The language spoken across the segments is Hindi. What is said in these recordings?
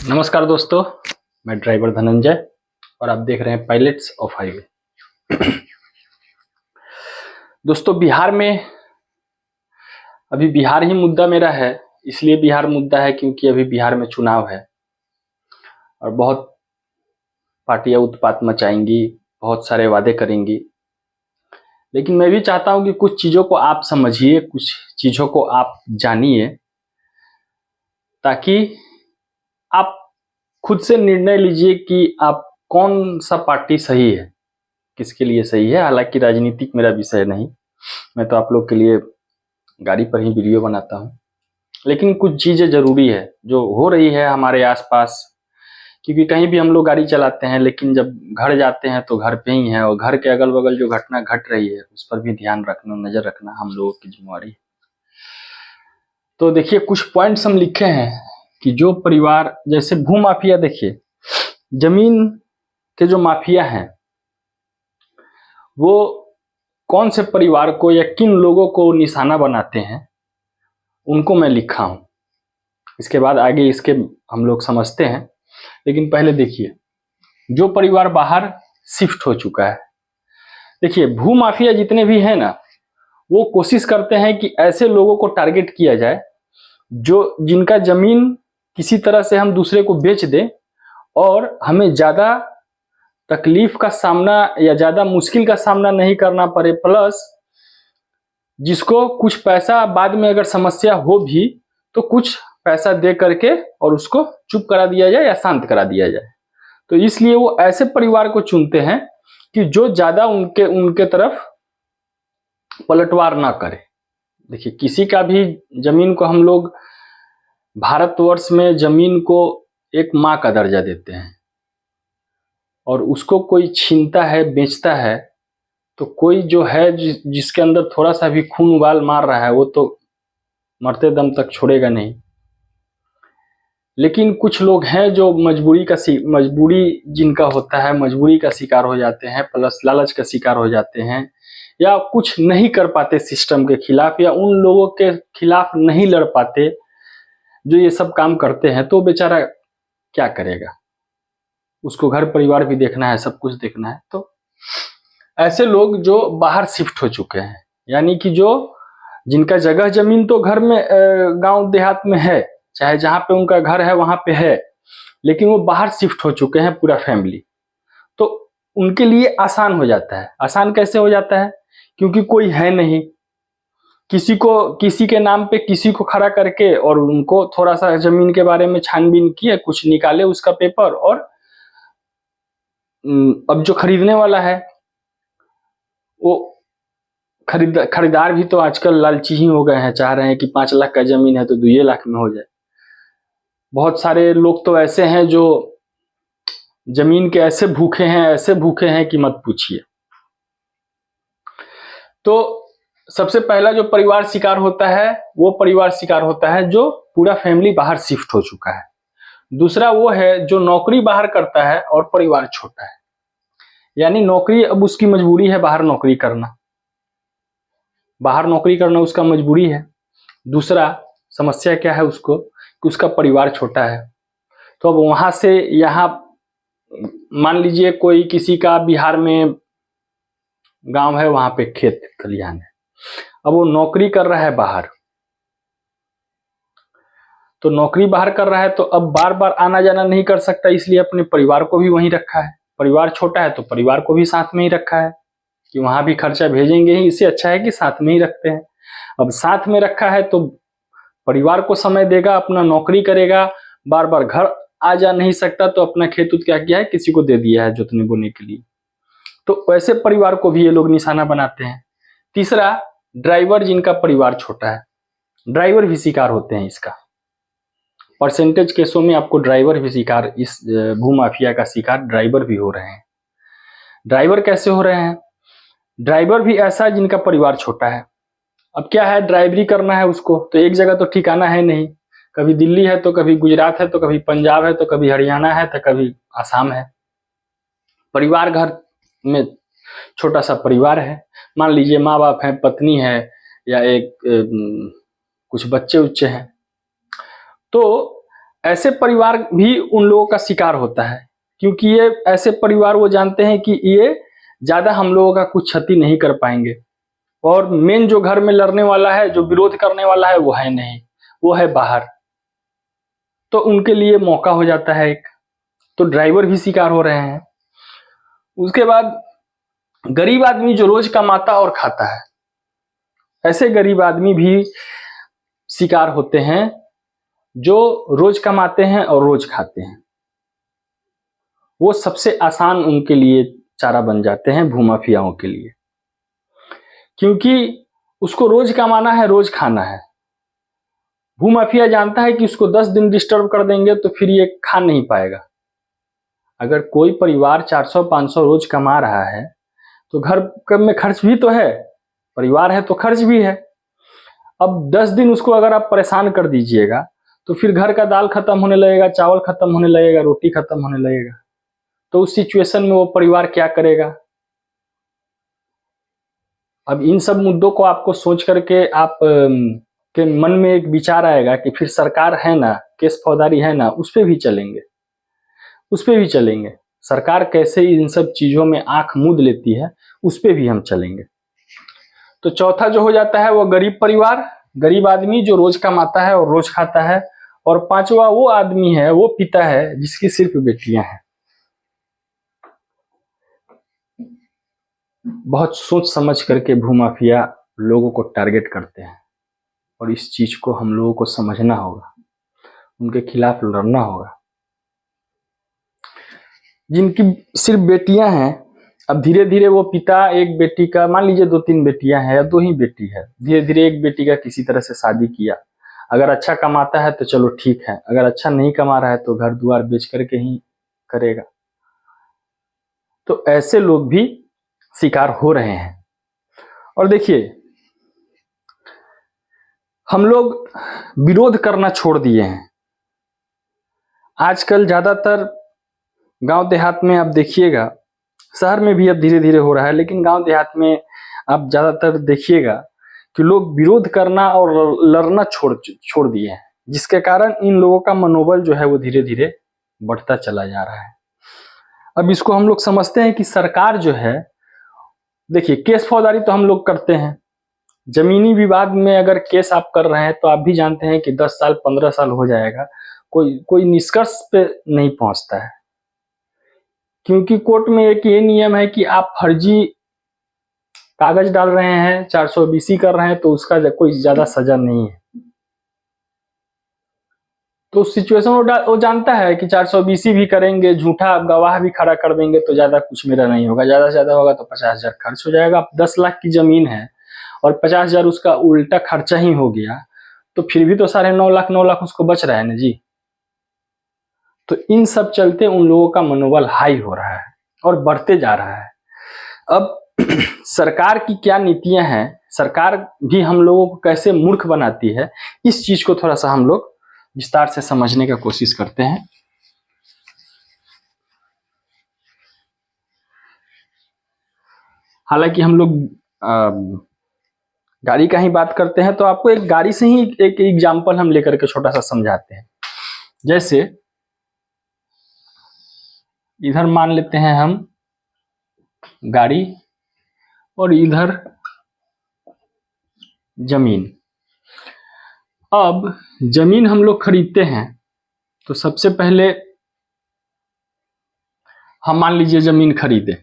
नमस्कार दोस्तों, मैं ड्राइवर धनंजय और आप देख रहे हैं पायलट्स ऑफ हाईवे। दोस्तों, बिहार में अभी बिहार ही मुद्दा मेरा है। इसलिए बिहार मुद्दा है क्योंकि अभी बिहार में चुनाव है और बहुत पार्टियां उत्पात मचाएंगी, बहुत सारे वादे करेंगी। लेकिन मैं भी चाहता हूं कि कुछ चीज़ों को आप समझिए, कुछ चीज़ों को आप जानिए, ताकि आप खुद से निर्णय लीजिए कि आप कौन सा पार्टी सही है, किसके लिए सही है। हालांकि राजनीतिक मेरा विषय नहीं, मैं तो आप लोग के लिए गाड़ी पर ही वीडियो बनाता हूं। लेकिन कुछ चीज़ें ज़रूरी है जो हो रही है हमारे आसपास, क्योंकि कहीं भी हम लोग गाड़ी चलाते हैं लेकिन जब घर जाते हैं तो घर पे ही है, और घर के अगल बगल जो घटना घट रही है उस पर भी ध्यान रखना, नज़र रखना हम लोगों की जिम्मेवारी है। तो देखिए, कुछ पॉइंट्स हम लिखे हैं कि जो परिवार, जैसे भू माफिया, देखिए जमीन के जो माफिया हैं वो कौन से परिवार को या किन लोगों को निशाना बनाते हैं, उनको मैं लिखा हूं। इसके बाद आगे इसके हम लोग समझते हैं। लेकिन पहले देखिए, जो परिवार बाहर शिफ्ट हो चुका है, देखिए भू माफिया जितने भी हैं ना, वो कोशिश करते हैं कि ऐसे लोगों को टारगेट किया जाए जो जिनका जमीन किसी तरह से हम दूसरे को बेच दें और हमें ज्यादा तकलीफ का सामना या ज्यादा मुश्किल का सामना नहीं करना पड़े, प्लस जिसको कुछ पैसा बाद में अगर समस्या हो भी तो कुछ पैसा दे करके और उसको चुप करा दिया जाए या शांत करा दिया जाए। तो इसलिए वो ऐसे परिवार को चुनते हैं कि जो ज्यादा उनके तरफ पलटवार ना करे। देखिए, किसी का भी जमीन को हम लोग भारतवर्ष में जमीन को एक माँ का दर्जा देते हैं, और उसको कोई छीनता है, बेचता है, तो कोई जो है जिसके अंदर थोड़ा सा भी खून उबाल मार रहा है वो तो मरते दम तक छोड़ेगा नहीं। लेकिन कुछ लोग हैं जो मजबूरी जिनका होता है, मजबूरी का शिकार हो जाते हैं, प्लस लालच का शिकार हो जाते हैं, या कुछ नहीं कर पाते सिस्टम के खिलाफ, या उन लोगों के खिलाफ नहीं लड़ पाते जो ये सब काम करते हैं, तो बेचारा क्या करेगा, उसको घर परिवार भी देखना है, सब कुछ देखना है। तो ऐसे लोग जो बाहर शिफ्ट हो चुके हैं, यानी कि जो जिनका जगह जमीन तो घर में गांव देहात में है, चाहे जहां पे उनका घर है वहां पे है, लेकिन वो बाहर शिफ्ट हो चुके हैं पूरा फैमिली, तो उनके लिए आसान हो जाता है। आसान कैसे हो जाता है? क्योंकि कोई है नहीं, किसी के नाम पे किसी को खड़ा करके और उनको थोड़ा सा जमीन के बारे में छानबीन किए, कुछ निकाले उसका पेपर, और अब जो खरीदने वाला है वो खरीदार भी तो आजकल लालची ही हो गए हैं, चाह रहे हैं कि 5 लाख का जमीन है तो 2 लाख में हो जाए। बहुत सारे लोग तो ऐसे हैं जो जमीन के ऐसे भूखे हैं कि मत पूछिए। तो सबसे पहला जो परिवार शिकार होता है वो परिवार शिकार होता है जो पूरा फैमिली बाहर शिफ्ट हो चुका है। दूसरा वो है जो नौकरी बाहर करता है और परिवार छोटा है, यानी नौकरी अब उसकी मजबूरी है, बाहर नौकरी करना उसका मजबूरी है। दूसरा समस्या क्या है उसको, कि उसका परिवार छोटा है। तो अब वहां से यहाँ, मान लीजिए कोई किसी का बिहार में गांव है, वहां पे खेत खलिहान है, अब वो नौकरी कर रहा है बाहर, तो नौकरी बाहर कर रहा है तो अब बार बार आना जाना नहीं कर सकता, इसलिए अपने परिवार को भी वहीं रखा है। परिवार छोटा है तो परिवार को भी साथ में ही रखा है कि वहां भी खर्चा भेजेंगे ही, इससे अच्छा है कि साथ में ही रखते हैं। अब साथ में रखा है तो परिवार को समय देगा, अपना नौकरी करेगा, बार बार घर आ जा नहीं सकता, तो अपना खेत उत क्या किया है, किसी को दे दिया है जोतने बोने के लिए। तो वैसे परिवार को भी ये लोग निशाना बनाते हैं। तीसरा, ड्राइवर जिनका परिवार छोटा है, ड्राइवर भी शिकार होते हैं इसका। परसेंटेज केसों में आपको ड्राइवर भी शिकार, इस भूमाफिया का शिकार ड्राइवर भी हो रहे हैं। ड्राइवर कैसे हो रहे हैं? ड्राइवर भी ऐसा जिनका परिवार छोटा है। अब क्या है, ड्राइवरी करना है उसको, तो एक जगह तो ठिकाना है नहीं, कभी दिल्ली है तो कभी गुजरात है तो कभी पंजाब है तो कभी हरियाणा है तो कभी आसाम है। परिवार घर में छोटा सा परिवार है, मान लीजिए माँ बाप है, पत्नी है, या एक कुछ बच्चे उच्चे हैं। तो ऐसे परिवार भी उन लोगों का शिकार होता है, क्योंकि ये ऐसे परिवार वो जानते हैं कि ये ज्यादा हम लोगों का कुछ क्षति नहीं कर पाएंगे, और मेन जो घर में लड़ने वाला है, जो विरोध करने वाला है, वो है नहीं, वो है बाहर। तो उनके लिए मौका हो जाता है एक, तो ड्राइवर भी शिकार हो रहे हैं। उसके बाद गरीब आदमी जो रोज कमाता और खाता है, ऐसे गरीब आदमी भी शिकार होते हैं जो रोज कमाते हैं और रोज खाते हैं। वो सबसे आसान उनके लिए चारा बन जाते हैं भूमाफियाओं के लिए, क्योंकि उसको रोज कमाना है, रोज खाना है। भूमाफिया जानता है कि उसको 10 दिन डिस्टर्ब कर देंगे तो फिर ये खा नहीं पाएगा। अगर कोई परिवार 400-500 रोज कमा रहा है तो घर में खर्च भी तो है, परिवार है तो खर्च भी है। अब 10 दिन उसको अगर आप परेशान कर दीजिएगा तो फिर घर का दाल खत्म होने लगेगा, चावल खत्म होने लगेगा, रोटी खत्म होने लगेगा। तो उस सिचुएशन में वो परिवार क्या करेगा? अब इन सब मुद्दों को आपको सोच करके आप के मन में एक विचार आएगा कि फिर सरकार है ना, केस फौजदारी है ना, उस पे भी चलेंगे, उस पे भी चलेंगे। सरकार कैसे इन सब चीजों में आंख मूंद लेती है, उस पे भी हम चलेंगे। तो चौथा जो हो जाता है वो गरीब परिवार, गरीब आदमी जो रोज कमाता है और रोज खाता है। और पांचवा वो आदमी है, वो पिता है जिसकी सिर्फ बेटियां हैं। बहुत सोच समझ करके भूमाफिया लोगों को टारगेट करते हैं, और इस चीज को हम लोगों को समझना होगा, उनके खिलाफ लड़ना होगा। जिनकी सिर्फ बेटियां हैं, अब धीरे धीरे वो पिता एक बेटी का, मान लीजिए 2-3 बेटियां हैं या 2 ही बेटी है, धीरे धीरे एक बेटी का किसी तरह से शादी किया। अगर अच्छा कमाता है तो चलो ठीक है, अगर अच्छा नहीं कमा रहा है तो घर द्वार बेच करके ही करेगा। तो ऐसे लोग भी शिकार हो रहे हैं। और देखिए, हम लोग विरोध करना छोड़ दिए हैं। आजकल ज्यादातर गांव देहात में आप देखिएगा, शहर में भी अब धीरे धीरे हो रहा है, लेकिन गांव देहात में आप ज्यादातर देखिएगा कि लोग विरोध करना और लड़ना छोड़ दिए हैं, जिसके कारण इन लोगों का मनोबल जो है वो धीरे धीरे बढ़ता चला जा रहा है। अब इसको हम लोग समझते हैं कि सरकार जो है, देखिए केस फौजदारी तो हम लोग करते हैं, जमीनी विवाद में अगर केस आप कर रहे हैं तो आप भी जानते हैं कि 10 साल 15 साल हो जाएगा, कोई निष्कर्ष पे नहीं पहुंचता है। क्योंकि कोर्ट में एक ये नियम है कि आप फर्जी कागज डाल रहे हैं, 420 कर रहे हैं, तो उसका कोई ज्यादा सजा नहीं है। तो उस सिचुएशन वो जानता है कि 420 भी करेंगे, झूठा गवाह भी खड़ा कर देंगे तो ज्यादा कुछ मेरा नहीं होगा, ज्यादा से ज्यादा होगा तो 50,000 खर्च हो जाएगा। अब 10 लाख की जमीन है और 50,000 उसका उल्टा खर्चा ही हो गया, तो फिर भी तो 9.5 लाख उसको बच रहा है ना जी। तो इन सब चलते उन लोगों का मनोबल हाई हो रहा है और बढ़ते जा रहा है। अब सरकार की क्या नीतियां हैं, सरकार भी हम लोगों को कैसे मूर्ख बनाती है, इस चीज को थोड़ा सा हम लोग विस्तार से समझने का कोशिश करते हैं। हालांकि हम लोग गाड़ी का ही बात करते हैं, तो आपको एक गाड़ी से ही एक एग्जाम्पल हम लेकर के छोटा सा समझाते हैं। जैसे इधर मान लेते हैं हम गाड़ी और इधर जमीन। अब जमीन हम लोग खरीदते हैं तो सबसे पहले हम मान लीजिए जमीन खरीदे,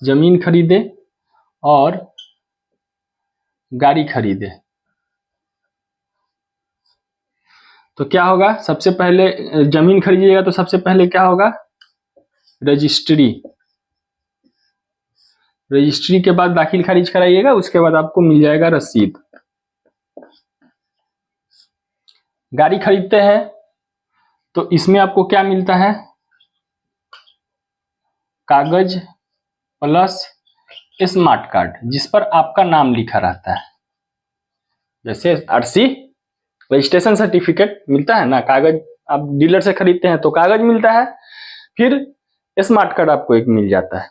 जमीन खरीदे और गाड़ी खरीदे, तो क्या होगा? सबसे पहले जमीन खरीदिएगा तो सबसे पहले क्या होगा? रजिस्ट्री। रजिस्ट्री के बाद दाखिल खारिज कराइएगा, उसके बाद आपको मिल जाएगा रसीद। गाड़ी खरीदते हैं तो इसमें आपको क्या मिलता है? कागज प्लस स्मार्ट कार्ड, जिस पर आपका नाम लिखा रहता है। जैसे आरसी, रजिस्ट्रेशन सर्टिफिकेट मिलता है ना, कागज आप डीलर से खरीदते हैं तो कागज मिलता है, फिर स्मार्ट कार्ड आपको एक मिल जाता है,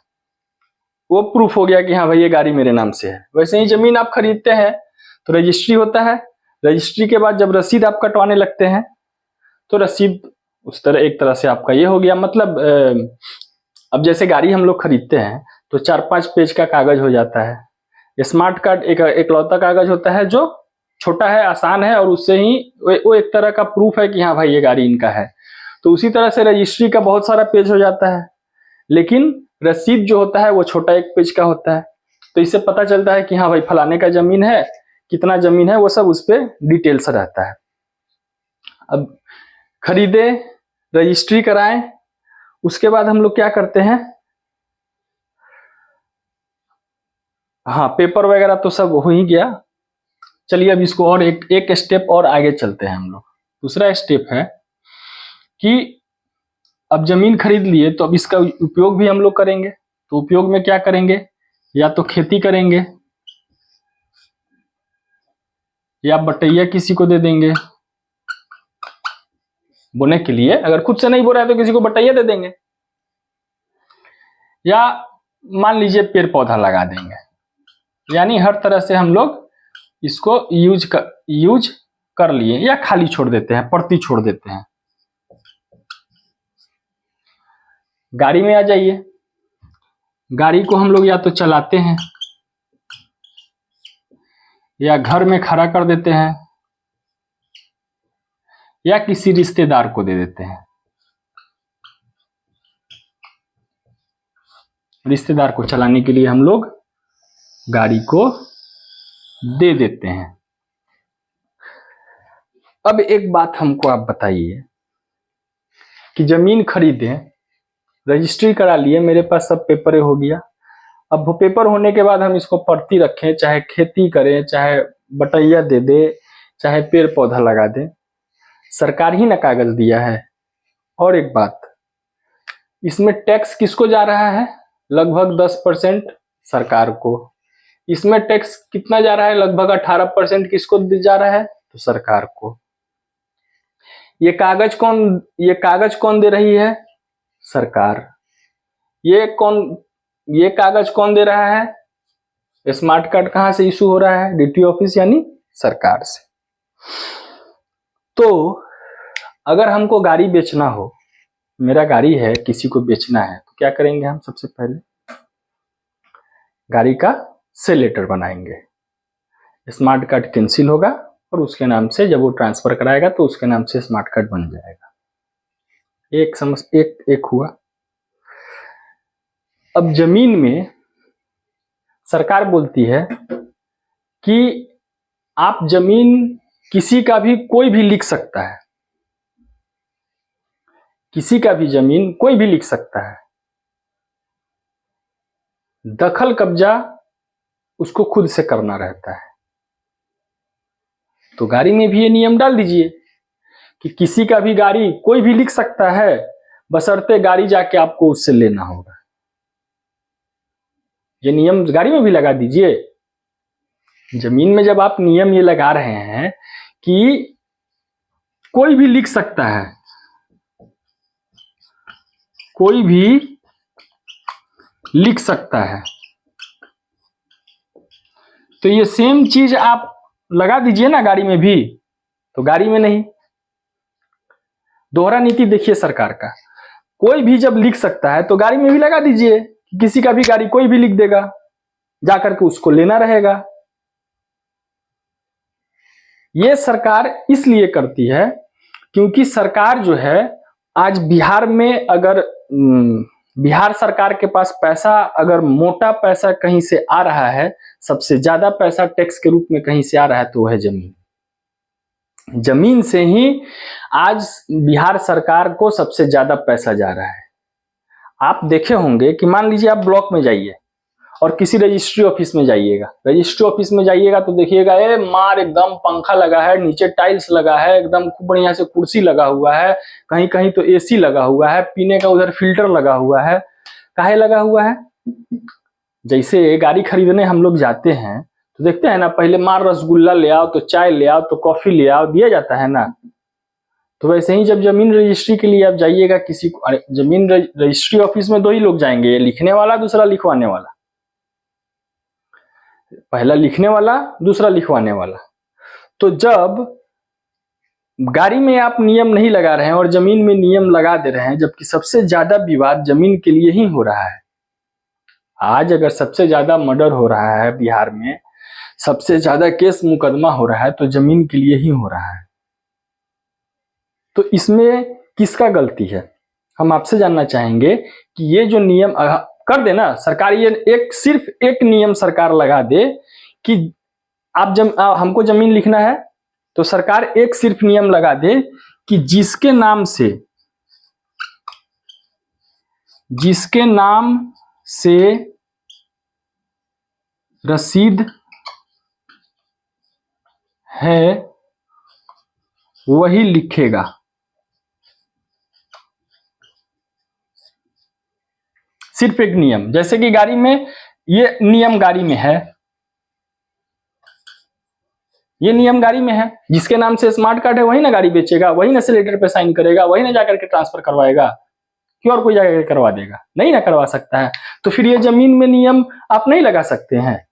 वो प्रूफ हो गया कि हाँ भाई ये गाड़ी मेरे नाम से है। वैसे ही जमीन आप खरीदते हैं तो रजिस्ट्री होता है, रजिस्ट्री के बाद जब रसीद आप कटवाने लगते हैं तो रसीद उस तरह एक तरह से आपका ये हो गया। मतलब अब जैसे गाड़ी हम लोग खरीदते हैं तो 4-5 पेज का कागज हो जाता है। स्मार्ट कार्ड एक एकलौता कागज होता है जो छोटा है, आसान है, और उससे ही वो एक तरह का प्रूफ है कि हाँ भाई ये गाड़ी इनका है। तो उसी तरह से रजिस्ट्री का बहुत सारा पेज हो जाता है, लेकिन रसीद जो होता है वो छोटा 1 पेज का होता है। तो इससे पता चलता है कि हाँ भाई फलाने का जमीन है, कितना जमीन है, वो सब उस पर डिटेल से रहता है। अब खरीदे, रजिस्ट्री कराएं, उसके बाद हम लोग क्या करते हैं, हाँ पेपर वगैरह तो सब हो ही गया। चलिए अब इसको और एक स्टेप और आगे चलते हैं हम लोग। दूसरा स्टेप है कि अब जमीन खरीद लिए तो अब इसका उपयोग भी हम लोग करेंगे। तो उपयोग में क्या करेंगे, या तो खेती करेंगे या बटैया किसी को दे देंगे बोने के लिए। अगर खुद से नहीं बो रहा है तो किसी को बटैया दे देंगे, या मान लीजिए पेड़ पौधा लगा देंगे। यानी हर तरह से हम लोग इसको यूज कर लिए, या खाली छोड़ देते हैं, पड़ती छोड़ देते हैं। गाड़ी में आ जाइए, गाड़ी को हम लोग या तो चलाते हैं या घर में खड़ा कर देते हैं या किसी रिश्तेदार को दे देते हैं। रिश्तेदार को चलाने के लिए हम लोग गाड़ी को दे देते हैं। अब एक बात हमको आप बताइए कि जमीन खरीदे, रजिस्ट्री करा लिए, मेरे पास सब पेपर हो गया। अब वो पेपर होने के बाद हम इसको पड़ती रखें, चाहे खेती करें, चाहे बटैया दे दे, चाहे पेड़ पौधा लगा दे, सरकार ही ना कागज दिया है। और एक बात, इसमें टैक्स किसको जा रहा है, लगभग 10% सरकार को। इसमें टैक्स कितना जा रहा है, लगभग 18% किसको जा रहा है, तो सरकार को। ये कागज कौन दे रही है, सरकार। ये कागज कौन दे रहा है, स्मार्ट कार्ड कहां से इशू हो रहा है, डीटी ऑफिस यानी सरकार से। तो अगर हमको गाड़ी बेचना हो, मेरा गाड़ी है, किसी को बेचना है, तो क्या करेंगे हम, सबसे पहले गाड़ी का सेल लेटर बनाएंगे। स्मार्ट कार्ड कैंसिल होगा और उसके नाम से जब वो ट्रांसफर कराएगा तो उसके नाम से स्मार्ट कार्ड बन जाएगा। एक हुआ। अब जमीन में सरकार बोलती है कि आप जमीन किसी का भी, कोई भी लिख सकता है, किसी का भी जमीन कोई भी लिख सकता है, दखल कब्जा उसको खुद से करना रहता है। तो गाड़ी में भी ये नियम डाल दीजिए कि किसी का भी गाड़ी कोई भी लिख सकता है, बशर्ते गाड़ी जाके आपको उससे लेना होगा। ये नियम गाड़ी में भी लगा दीजिए। जमीन में जब आप नियम ये लगा रहे हैं कि कोई भी लिख सकता है, कोई भी लिख सकता है, तो ये सेम चीज आप लगा दीजिए ना गाड़ी में भी। तो गाड़ी में नहीं, दोहरा नीति देखिए सरकार का, कोई भी जब लिख सकता है तो गाड़ी में भी लगा दीजिए, किसी का भी गाड़ी कोई भी लिख देगा, जाकर के उसको लेना रहेगा। ये सरकार इसलिए करती है क्योंकि सरकार जो है, आज बिहार में अगर बिहार सरकार के पास पैसा, अगर मोटा पैसा कहीं से आ रहा है, सबसे ज्यादा पैसा टैक्स के रूप में कहीं से आ रहा है, तो वो है जमीन। जमीन से ही आज बिहार सरकार को सबसे ज्यादा पैसा जा रहा है। आप देखे होंगे कि मान लीजिए आप ब्लॉक में जाइए और किसी रजिस्ट्री ऑफिस में जाइएगा, रजिस्ट्री ऑफिस में जाइएगा तो देखिएगा मार एकदम पंखा लगा है, नीचे टाइल्स लगा है, एकदम खूब बढ़िया से कुर्सी लगा हुआ है, कहीं कहीं तो एसी लगा हुआ है, पीने का उधर फिल्टर लगा हुआ है। काहे लगा हुआ है, जैसे गाड़ी खरीदने हम लोग जाते हैं तो देखते हैं ना, पहले मार रसगुल्ला ले आओ, तो चाय ले आओ, तो कॉफी ले आओ, दिया जाता है ना। तो वैसे ही जब जमीन रजिस्ट्री के लिए आप जाइएगा किसी को, जमीन रजिस्ट्री ऑफिस में 2 ही लोग जाएंगे, लिखने वाला, दूसरा लिखवाने वाला। पहला लिखने वाला, दूसरा लिखवाने वाला। तो जब गाड़ी में आप नियम नहीं लगा रहे हैं और जमीन में नियम लगा दे रहे हैं, जबकि सबसे ज्यादा विवाद जमीन के लिए ही हो रहा है। आज अगर सबसे ज्यादा मर्डर हो रहा है बिहार में, सबसे ज्यादा केस मुकदमा हो रहा है, तो जमीन के लिए ही हो रहा है। तो इसमें किसका गलती है, हम आपसे जानना चाहेंगे कि ये जो नियम कर दे ना सरकार, ये सिर्फ एक नियम सरकार लगा दे कि आप हमको जमीन लिखना है, तो सरकार एक सिर्फ नियम लगा दे कि जिसके नाम से रसीद है वही लिखेगा। सिर्फ एक नियम, जैसे कि गाड़ी में ये नियम गाड़ी में है, ये नियम गाड़ी में है, जिसके नाम से स्मार्ट कार्ड है वही ना गाड़ी बेचेगा, वही ना सिलेंडर पे साइन करेगा, वही ना जाकर के ट्रांसफर करवाएगा, क्यों और कोई जाकर के करवा देगा? नहीं ना करवा सकता है। तो फिर ये जमीन में नियम आप नहीं लगा सकते हैं।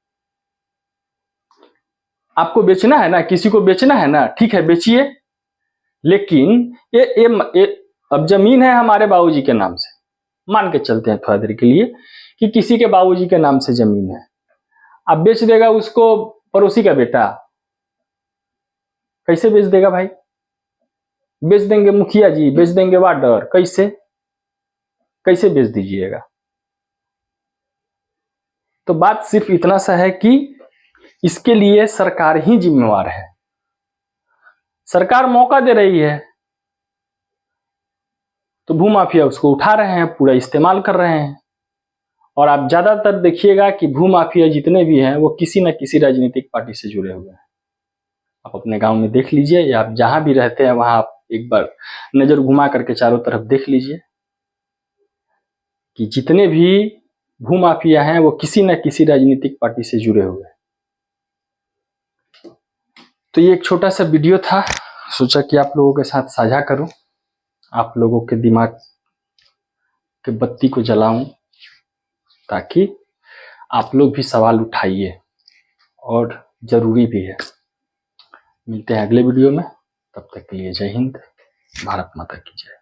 आपको बेचना है ना, किसी को बेचना है ना, ठीक है बेचिए, लेकिन ये अब जमीन है हमारे बाबूजी के नाम से, मान के चलते हैं थोड़ा देर के लिए कि किसी के बाबूजी के नाम से जमीन है, अब बेच देगा उसको पड़ोसी का बेटा, कैसे बेच देगा भाई? बेच देंगे मुखिया जी, बेच देंगे वार्डर, कैसे बेच दीजिएगा? तो बात सिर्फ इतना सा है कि इसके लिए सरकार ही जिम्मेवार है। सरकार मौका दे रही है तो भूमाफिया उसको उठा रहे हैं, पूरा इस्तेमाल कर रहे हैं। और आप ज्यादातर देखिएगा कि भूमाफिया जितने भी हैं वो किसी न किसी राजनीतिक पार्टी से जुड़े हुए हैं। आप अपने गांव में देख लीजिए, या आप जहां भी रहते हैं वहां आप एक बार नजर घुमा करके चारों तरफ देख लीजिए कि जितने भी भूमाफिया हैं वो किसी न किसी राजनीतिक पार्टी से जुड़े हुए हैं। तो ये एक छोटा सा वीडियो था, सोचा कि आप लोगों के साथ साझा करूं, आप लोगों के दिमाग के बत्ती को जलाऊं, ताकि आप लोग भी सवाल उठाइए, और जरूरी भी है। मिलते हैं अगले वीडियो में, तब तक के लिए जय हिंद, भारत माता की जय।